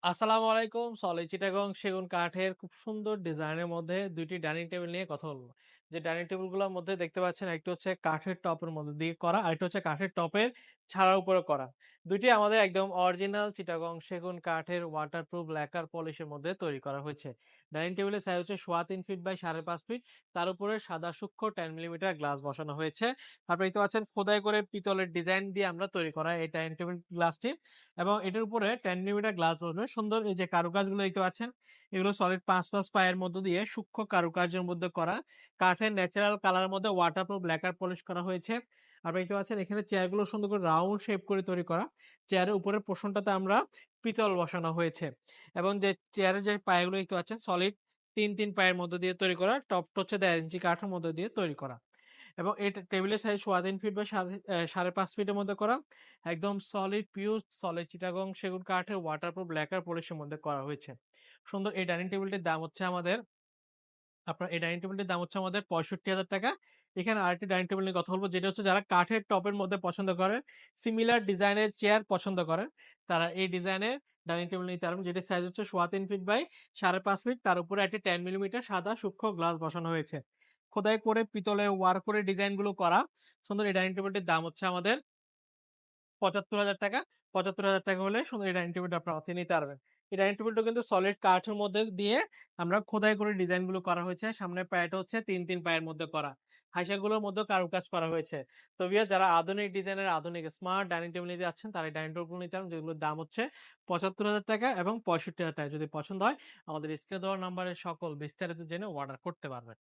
আসসালামু আলাইকুম। সলিড চিটাগং সেগুন কাঠের খুব সুন্দর ডিজাইনের মধ্যে ২ টি ডাইনিং টেবিল নিয়ে কথা বলব। যে ডাইনিং টেবিলগুলোর মধ্যে দেখতে পাচ্ছেন একটি হচ্ছে কাঠের টপের মধ্যে দিয়ে করা, আরেকটা হচ্ছে কাঠের টপের ছাড়ার উপরে করা। ২ টি আমাদের একদম অরিজিনাল চিটাগং সেগুন কাঠের ওয়াটারপ্রুফ ল্যাকার পলিশের মধ্যে তৈরি করা হয়েছে। ডাইনিং টেবিলের সাইজ হচ্ছে ৩.৫ ফিট বাই ৫.৫ ফিট। তার উপরে সাদা সূক্ষ্ম ১০ মিলিমিটার গ্লাস বসানো হয়েছে। আপনারা দেখতে পাচ্ছেন খোদাই করে পিতলের ডিজাইন দিয়ে আমরা তৈরি করা এই ডাইনিং টেবিল গ্লাসটি। এবং এটার উপরে 10 মিলিমিটার গ্লাস বসবে। সুন্দর এই যে কারুকাজগুলো দেখতে পাচ্ছেন, এগুলো সলিড ৫ পায়ের মধ্য দিয়ে সূক্ষ্ম কারুকার্যের মধ্যে করা। কাঠের ন্যাচারাল কালারের মধ্যে ওয়াটারপ্রুফ ল্যাকার পলিশ করা হয়েছে। আপনারা দেখতে পাচ্ছেন এখানে চেয়ারগুলো সুন্দর করে রাউন্ড শেপ করে তৈরি করা। চেয়ারের উপরের পোরশনটাতে আমরা পিতল বসানো হয়েছে। এবং যে চেয়ারের যে পায়াগুলো দেখতে পাচ্ছেন সলিড ৩ পায়ের মধ্য দিয়ে তৈরি করা। টপটা হচ্ছে ১.৫ ইঞ্চি কাঠের মধ্য দিয়ে তৈরি করা। এবং এই টেবিলের সাইজ ৩.৫ ফিট বা ৫.৫ ফিটের মধ্যে করা। একদম সলিড পিওর সলিড চিটাগং সেগুন কাঠের ওয়াটারপ্রুফ ল্যাকার পলিশের মধ্যে করা হয়েছে। সুন্দর এই ডাইনিং টেবিলটির দাম হচ্ছে আমাদের আপনার এই ডাইনিং টেবিলটির দাম হচ্ছে আমাদের ৳৬৫,০০০। এখানে আরেকটি ডাইনিং টেবিল নিয়ে কথা বলব, যেটা হচ্ছে যারা কাঠের টপের মধ্যে পছন্দ করেন, সিমিলার ডিজাইনের চেয়ার পছন্দ করেন, তারা এই ডিজাইনের ডাইনিং টেবিল নিতে পারবেন। যেটির সাইজ হচ্ছে ৩.৫ ফিট বাই ৫.৫ ফিট। তার উপরে একটি ১০ মিলিমিটার সাদা সূক্ষ্ম গ্লাস বসানো হয়েছে। খোদাই করে পিতলে ওয়ার্ক করে ডিজাইনগুলো করা সুন্দর এই ডাইনিং টেবিলটির দাম হচ্ছে আমাদের ৳৭৫,০০০। ৳৭৫,০০০ হলে সুন্দর এই ডাইনিং টেবিলটা আপনারা হাতে নিতে পারবেন। এই ডাইনিং টেবিলটা কিন্তু সলিড কাঠের মধ্যে দিয়ে আমরা খোদাই করে ডিজাইনগুলো করা হয়েছে। সামনের পায়াটা হচ্ছে ৩ পায়ের মধ্যে করা। হাইসাগুলোর মধ্যেও কারুকাজ করা হয়েছে। তো ভিউয়ার্স, যারা আধুনিক ডিজাইনের আধুনিক স্মার্ট ডাইনিং টেবিল নিতে যাচ্ছেন, তারা এই ডাইনিং টেবিলগুলো নিতে পারেন, যেগুলোর দাম হচ্ছে ৳৭৫,০০০ এবং ৳৬৫,০০০। যদি পছন্দ হয় আমাদের স্ক্রিনে দেওয়া নাম্বারে সকল বিস্তারিত জেনে অর্ডার করতে পারবেন।